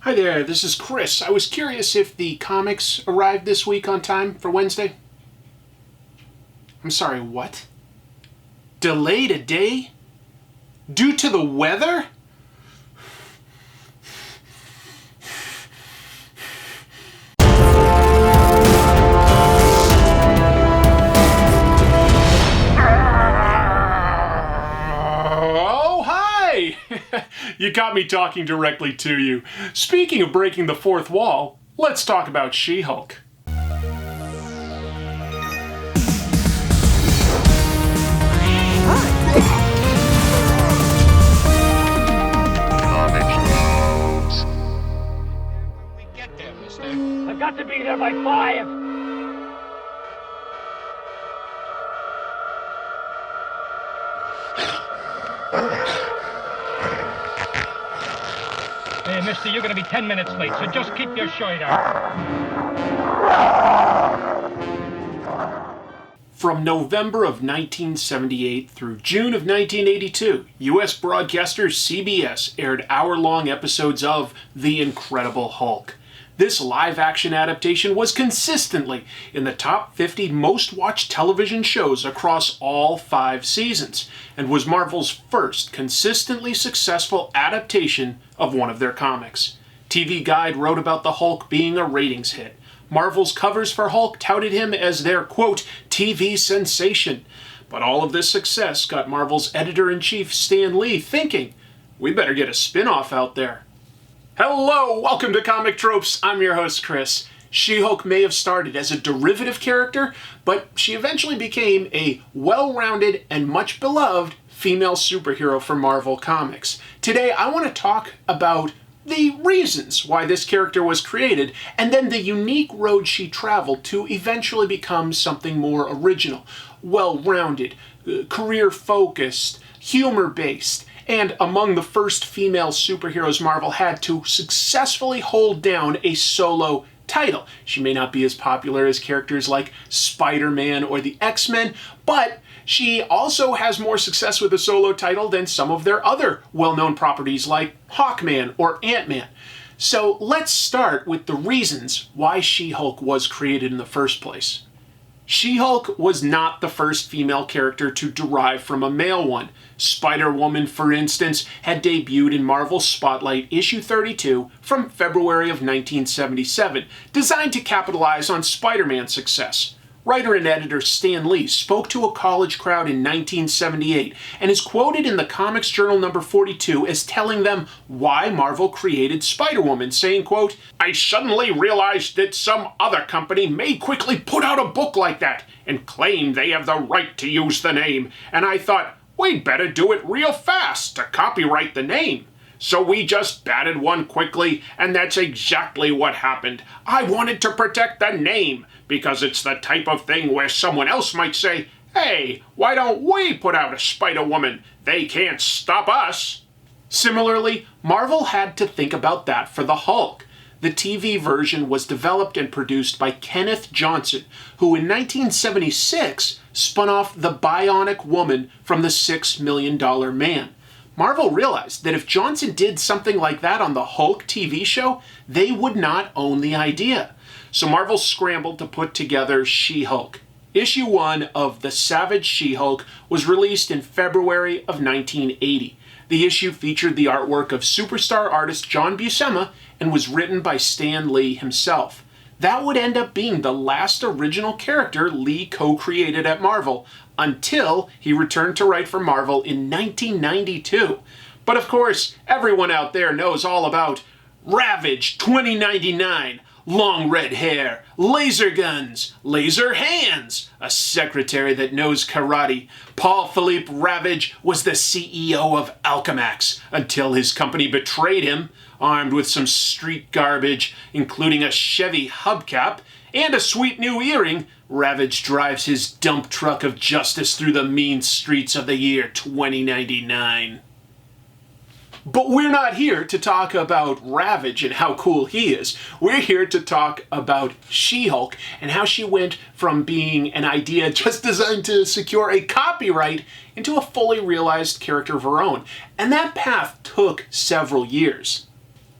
Hi there, this is Chris. I was curious if the comics arrived this week on time for Wednesday. I'm sorry, what? Delayed a day? Due to the weather? Oh, hi! You got me talking directly to you. Speaking of breaking the fourth wall, let's talk about She-Hulk. I've got to be there by 5. Hey, mister, you're going to be 10 minutes late, so just keep your shirt on. From November of 1978 through June of 1982, U.S. broadcaster CBS aired hour-long episodes of The Incredible Hulk. This live-action adaptation was consistently in the top 50 most-watched television shows across all 5 seasons, and was Marvel's first consistently successful adaptation of one of their comics. TV Guide wrote about the Hulk being a ratings hit. Marvel's covers for Hulk touted him as their, quote, TV sensation. But all of this success got Marvel's editor-in-chief Stan Lee thinking, we better get a spin-off out there. Hello, welcome to Comic Tropes. I'm your host, Chris. She-Hulk may have started as a derivative character, but she eventually became a well-rounded and much beloved female superhero for Marvel Comics. Today, I want to talk about the reasons why this character was created, and then the unique road she traveled to eventually become something more original, well-rounded, career-focused, humor-based, and among the first female superheroes Marvel had to successfully hold down a solo title. She may not be as popular as characters like Spider-Man or the X-Men, but she also has more success with a solo title than some of their other well-known properties like Hawkman or Ant-Man. So let's start with the reasons why She-Hulk was created in the first place. She-Hulk was not the first female character to derive from a male one. Spider-Woman, for instance, had debuted in Marvel's Spotlight issue 32 from February of 1977, designed to capitalize on Spider-Man's success. Writer and editor Stan Lee spoke to a college crowd in 1978 and is quoted in the Comics Journal number 42 as telling them why Marvel created Spider-Woman, saying, quote, I suddenly realized that some other company may quickly put out a book like that and claim they have the right to use the name, and I thought, we'd better do it real fast to copyright the name. So we just batted one quickly, and that's exactly what happened. I wanted to protect the name, because it's the type of thing where someone else might say, hey, why don't we put out a Spider-Woman? They can't stop us. Similarly, Marvel had to think about that for the Hulk. The TV version was developed and produced by Kenneth Johnson, who in 1976 spun off The Bionic Woman from the $6 Million Man. Marvel realized that if Johnson did something like that on the Hulk TV show, they would not own the idea. So Marvel scrambled to put together She-Hulk. Issue 1 of The Savage She-Hulk was released in February of 1980. The issue featured the artwork of superstar artist John Buscema and was written by Stan Lee himself. That would end up being the last original character Lee co-created at Marvel, until he returned to write for Marvel in 1992. But of course, everyone out there knows all about Ravage 2099, long red hair, laser guns, laser hands, a secretary that knows karate. Paul Philippe Ravage was the CEO of Alchemax until his company betrayed him, armed with some street garbage, including a Chevy hubcap and a sweet new earring. Ravage drives his dump truck of justice through the mean streets of the year 2099. But we're not here to talk about Ravage and how cool he is. We're here to talk about She-Hulk and how she went from being an idea just designed to secure a copyright into a fully realized character of her own. And that path took several years.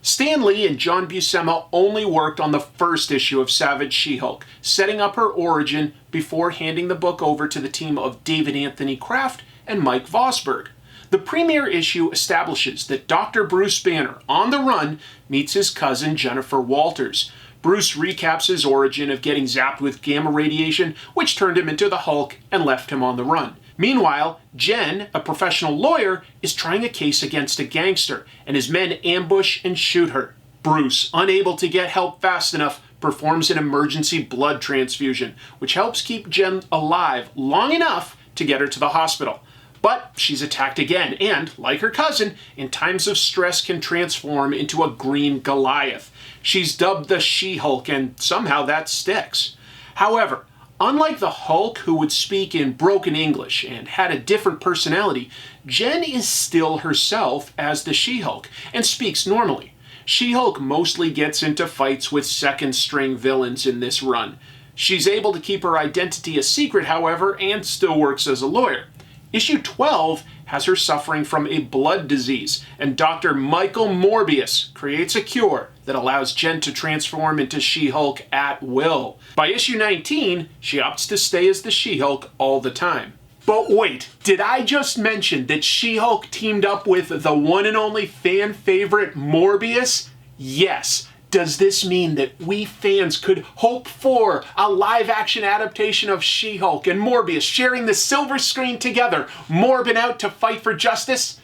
Stan Lee and John Buscema only worked on the first issue of Savage She-Hulk, setting up her origin before handing the book over to the team of David Anthony Kraft and Mike Vosberg. The premiere issue establishes that Dr. Bruce Banner, on the run, meets his cousin Jennifer Walters. Bruce recaps his origin of getting zapped with gamma radiation, which turned him into the Hulk and left him on the run. Meanwhile, Jen, a professional lawyer, is trying a case against a gangster, and his men ambush and shoot her. Bruce, unable to get help fast enough, performs an emergency blood transfusion, which helps keep Jen alive long enough to get her to the hospital. But she's attacked again, and, like her cousin, in times of stress can transform into a green Goliath. She's dubbed the She-Hulk, and somehow that sticks. However, unlike the Hulk, who would speak in broken English and had a different personality, Jen is still herself as the She-Hulk, and speaks normally. She-Hulk mostly gets into fights with second-string villains in this run. She's able to keep her identity a secret, however, and still works as a lawyer. Issue 12 has her suffering from a blood disease, and Dr. Michael Morbius creates a cure that allows Jen to transform into She-Hulk at will. By issue 19, she opts to stay as the She-Hulk all the time. But wait, did I just mention that She-Hulk teamed up with the one and only fan favorite Morbius? Yes. Does this mean that we fans could hope for a live-action adaptation of She-Hulk and Morbius sharing the silver screen together, morbing out to fight for justice?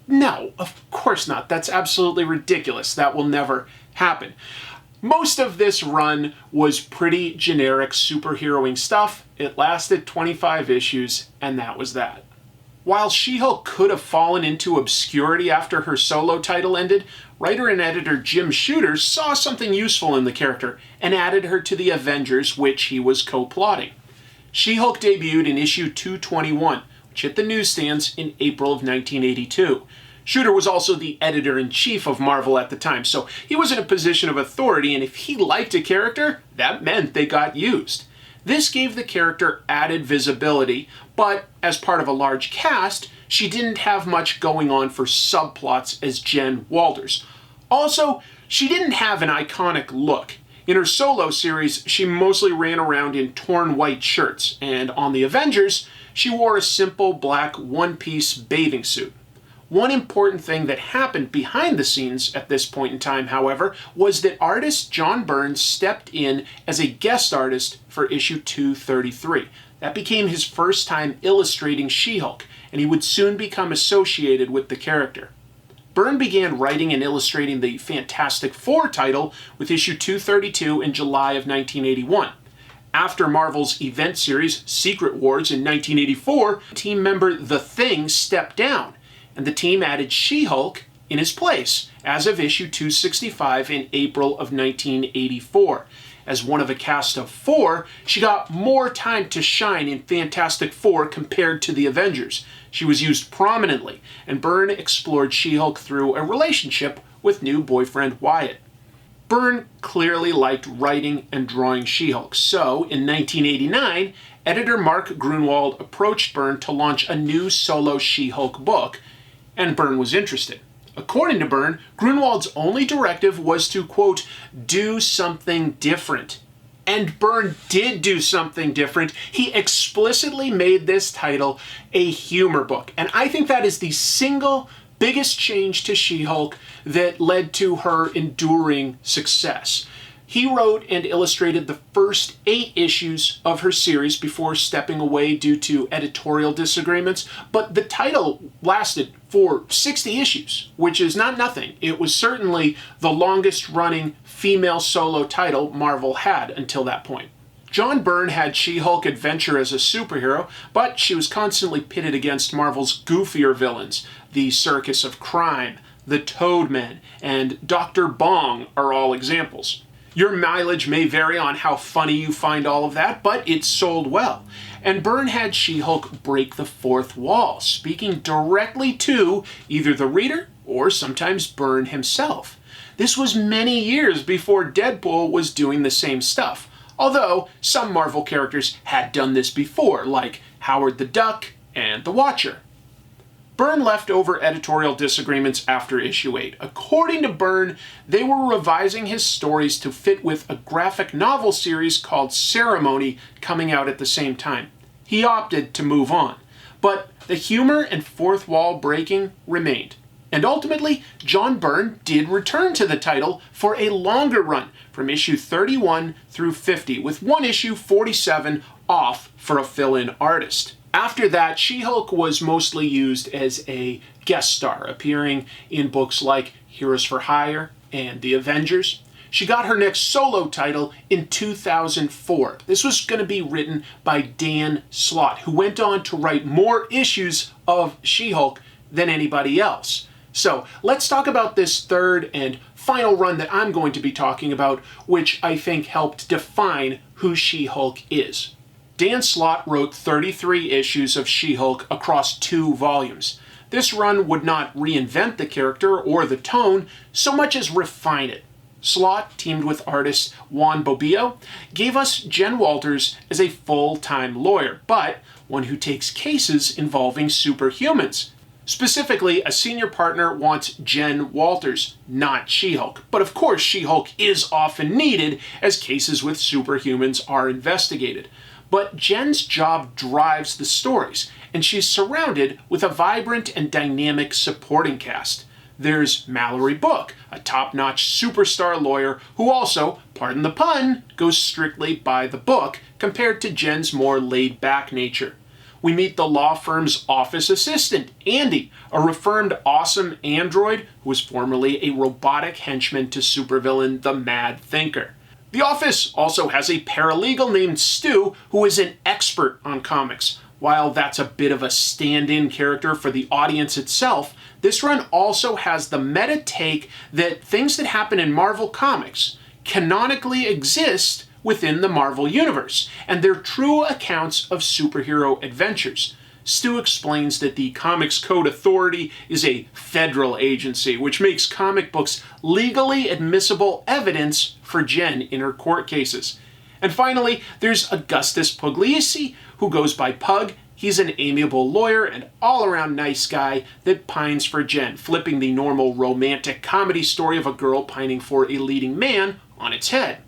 No, of course not. That's absolutely ridiculous. That will never happen. Most of this run was pretty generic superheroing stuff. It lasted 25 issues, and that was that. While She-Hulk could have fallen into obscurity after her solo title ended, writer and editor Jim Shooter saw something useful in the character and added her to the Avengers, which he was co-plotting. She-Hulk debuted in issue 221, which hit the newsstands in April of 1982. Shooter was also the editor-in-chief of Marvel at the time, so he was in a position of authority, and if he liked a character, that meant they got used. This gave the character added visibility, but as part of a large cast, she didn't have much going on for subplots as Jen Walters. Also, she didn't have an iconic look. In her solo series, she mostly ran around in torn white shirts, and on the Avengers, she wore a simple black one-piece bathing suit. One important thing that happened behind the scenes at this point in time, however, was that artist John Byrne stepped in as a guest artist for issue 233. That became his first time illustrating She-Hulk, and he would soon become associated with the character. Byrne began writing and illustrating the Fantastic Four title with issue 232 in July of 1981. After Marvel's event series Secret Wars in 1984, team member The Thing stepped down, and the team added She-Hulk in his place as of issue 265 in April of 1984. As one of a cast of 4, she got more time to shine in Fantastic Four compared to the Avengers. She was used prominently, and Byrne explored She-Hulk through a relationship with new boyfriend Wyatt. Byrne clearly liked writing and drawing She-Hulk, so in 1989, editor Mark Grunwald approached Byrne to launch a new solo She-Hulk book, and Byrne was interested. According to Byrne, Grunwald's only directive was to, quote, do something different. And Byrne did do something different. He explicitly made this title a humor book. And I think that is the single biggest change to She-Hulk that led to her enduring success. He wrote and illustrated the first 8 issues of her series before stepping away due to editorial disagreements, but the title lasted for 60 issues, which is not nothing. It was certainly the longest running female solo title Marvel had until that point. John Byrne had She-Hulk adventure as a superhero, but she was constantly pitted against Marvel's goofier villains. The Circus of Crime, the Toadmen, and Dr. Bong are all examples. Your mileage may vary on how funny you find all of that, but it sold well. And Byrne had She-Hulk break the fourth wall, speaking directly to either the reader or sometimes Byrne himself. This was many years before Deadpool was doing the same stuff, although some Marvel characters had done this before, like Howard the Duck and the Watcher. Byrne left over editorial disagreements after issue 8. According to Byrne, they were revising his stories to fit with a graphic novel series called Ceremony coming out at the same time. He opted to move on, but the humor and fourth wall breaking remained. And ultimately, John Byrne did return to the title for a longer run from issue 31 through 50, with one issue 47 off for a fill-in artist. After that, She-Hulk was mostly used as a guest star, appearing in books like Heroes for Hire and The Avengers. She got her next solo title in 2004. This was going to be written by Dan Slott, who went on to write more issues of She-Hulk than anybody else. So let's talk about this third and final run that I'm going to be talking about, which I think helped define who She-Hulk is. Dan Slott wrote 33 issues of She-Hulk across 2 volumes. This run would not reinvent the character or the tone so much as refine it. Slott, teamed with artist Juan Bobbio, gave us Jen Walters as a full-time lawyer, but one who takes cases involving superhumans. Specifically, a senior partner wants Jen Walters, not She-Hulk. But of course, She-Hulk is often needed as cases with superhumans are investigated. But Jen's job drives the stories, and she's surrounded with a vibrant and dynamic supporting cast. There's Mallory Book, a top-notch superstar lawyer who also, pardon the pun, goes strictly by the book compared to Jen's more laid-back nature. We meet the law firm's office assistant, Andy, a reformed awesome android who was formerly a robotic henchman to supervillain the Mad Thinker. The office also has a paralegal named Stu who is an expert on comics. While that's a bit of a stand-in character for the audience itself, this run also has the meta take that things that happen in Marvel Comics canonically exist within the Marvel Universe, and they're true accounts of superhero adventures. Stu explains that the Comics Code Authority is a federal agency, which makes comic books legally admissible evidence for Jen in her court cases. And finally, there's Augustus Pugliese, who goes by Pug. He's an amiable lawyer and all-around nice guy that pines for Jen, flipping the normal romantic comedy story of a girl pining for a leading man on its head.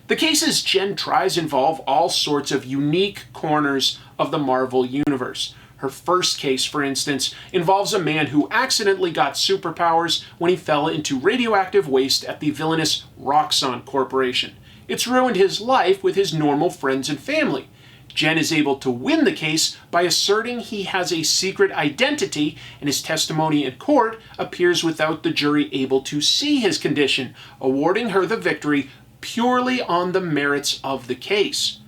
The cases Jen tries involve all sorts of unique corners of the Marvel Universe. Her first case, for instance, involves a man who accidentally got superpowers when he fell into radioactive waste at the villainous Roxxon Corporation. It's ruined his life with his normal friends and family. Jen is able to win the case by asserting he has a secret identity, and his testimony in court appears without the jury able to see his condition, awarding her the victory purely on the merits of the case.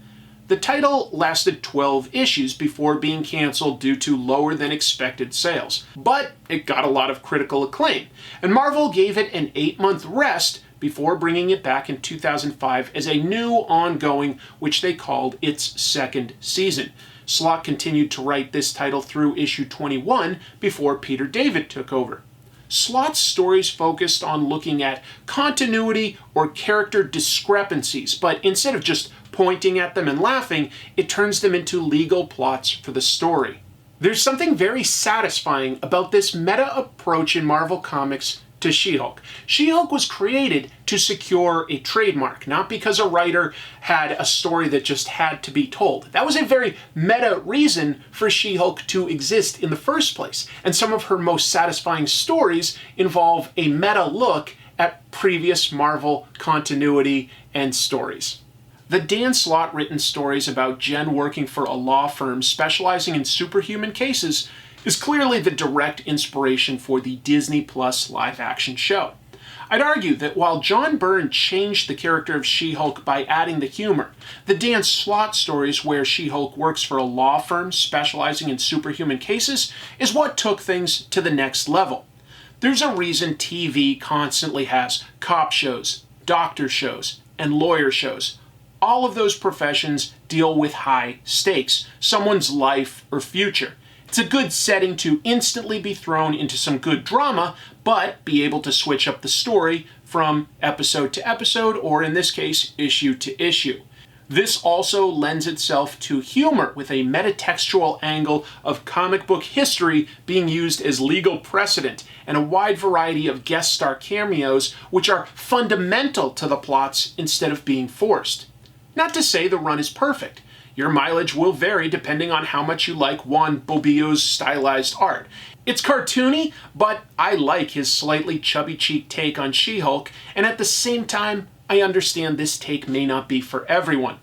The title lasted 12 issues before being canceled due to lower than expected sales, but it got a lot of critical acclaim, and Marvel gave it an 8-month rest before bringing it back in 2005 as a new ongoing, which they called its second season. Slott continued to write this title through issue 21 before Peter David took over. Slott's stories focused on looking at continuity or character discrepancies, but instead of just pointing at them and laughing, it turns them into legal plots for the story. There's something very satisfying about this meta approach in Marvel Comics to She-Hulk. She-Hulk was created to secure a trademark, not because a writer had a story that just had to be told. That was a very meta reason for She-Hulk to exist in the first place, and some of her most satisfying stories involve a meta look at previous Marvel continuity and stories. The Dan Slott written stories about Jen working for a law firm specializing in superhuman cases is clearly the direct inspiration for the Disney Plus live-action show. I'd argue that while John Byrne changed the character of She-Hulk by adding the humor, the Dan Slott stories where She-Hulk works for a law firm specializing in superhuman cases is what took things to the next level. There's a reason TV constantly has cop shows, doctor shows, and lawyer shows. All of those professions deal with high stakes, someone's life or future. It's a good setting to instantly be thrown into some good drama, but be able to switch up the story from episode to episode, or in this case, issue to issue. This also lends itself to humor, with a metatextual angle of comic book history being used as legal precedent, and a wide variety of guest star cameos which are fundamental to the plots instead of being forced. Not to say the run is perfect. Your mileage will vary depending on how much you like Juan Bobillo's stylized art. It's cartoony, but I like his slightly chubby-cheeked take on She-Hulk, and at the same time, I understand this take may not be for everyone.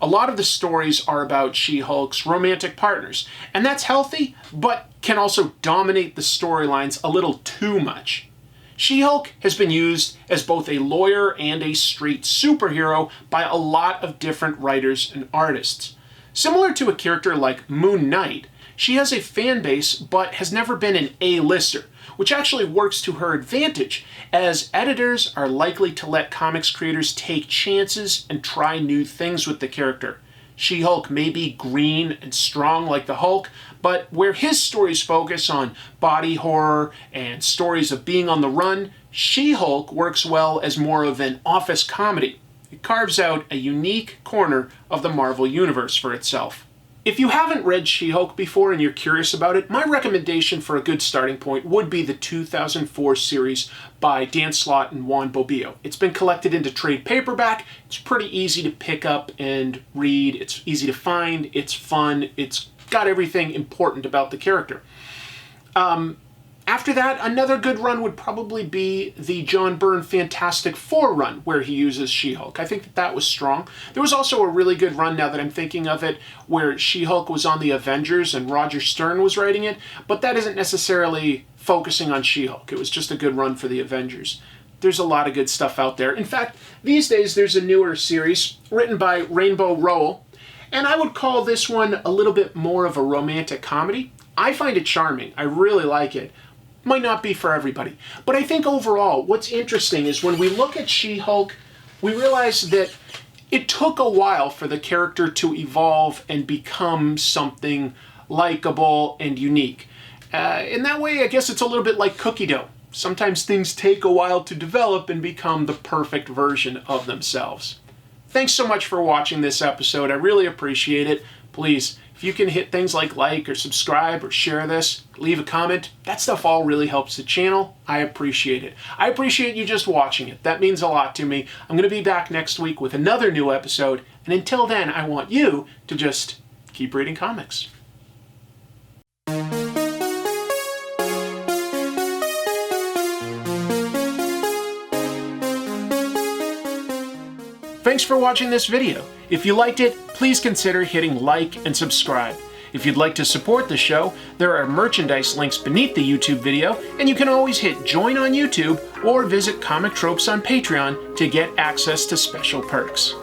A lot of the stories are about She-Hulk's romantic partners, and that's healthy, but can also dominate the storylines a little too much. She-Hulk has been used as both a lawyer and a street superhero by a lot of different writers and artists. Similar to a character like Moon Knight, she has a fan base but has never been an A-lister, which actually works to her advantage, as editors are likely to let comics creators take chances and try new things with the character. She-Hulk may be green and strong like the Hulk, but where his stories focus on body horror and stories of being on the run, She-Hulk works well as more of an office comedy. It carves out a unique corner of the Marvel Universe for itself. If you haven't read She-Hulk before and you're curious about it, my recommendation for a good starting point would be the 2004 series by Dan Slott and Juan Bobillo. It's been collected into trade paperback. It's pretty easy to pick up and read. It's easy to find. It's fun. It's got everything important about the character. After that, another good run would probably be the John Byrne Fantastic Four run, where he uses She-Hulk. I think that was strong. There was also a really good run, now that I'm thinking of it, where She-Hulk was on the Avengers and Roger Stern was writing it, but that isn't necessarily focusing on She-Hulk. It was just a good run for the Avengers. There's a lot of good stuff out there. In fact, these days there's a newer series written by Rainbow Rowell, and I would call this one a little bit more of a romantic comedy. I find it charming. I really like it. Might not be for everybody. But I think overall, what's interesting is when we look at She-Hulk, we realize that it took a while for the character to evolve and become something likable and unique. In that way, I guess it's a little bit like cookie dough. Sometimes things take a while to develop and become the perfect version of themselves. Thanks so much for watching this episode. I really appreciate it. Please, if you can hit things like or subscribe or share this, leave a comment, that stuff all really helps the channel. I appreciate it. I appreciate you just watching it. That means a lot to me. I'm going to be back next week with another new episode, and until then, I want you to just keep reading comics. Thanks for watching this video. If you liked it, please consider hitting like and subscribe. If you'd like to support the show, there are merchandise links beneath the YouTube video, and you can always hit join on YouTube or visit Comic Tropes on Patreon to get access to special perks.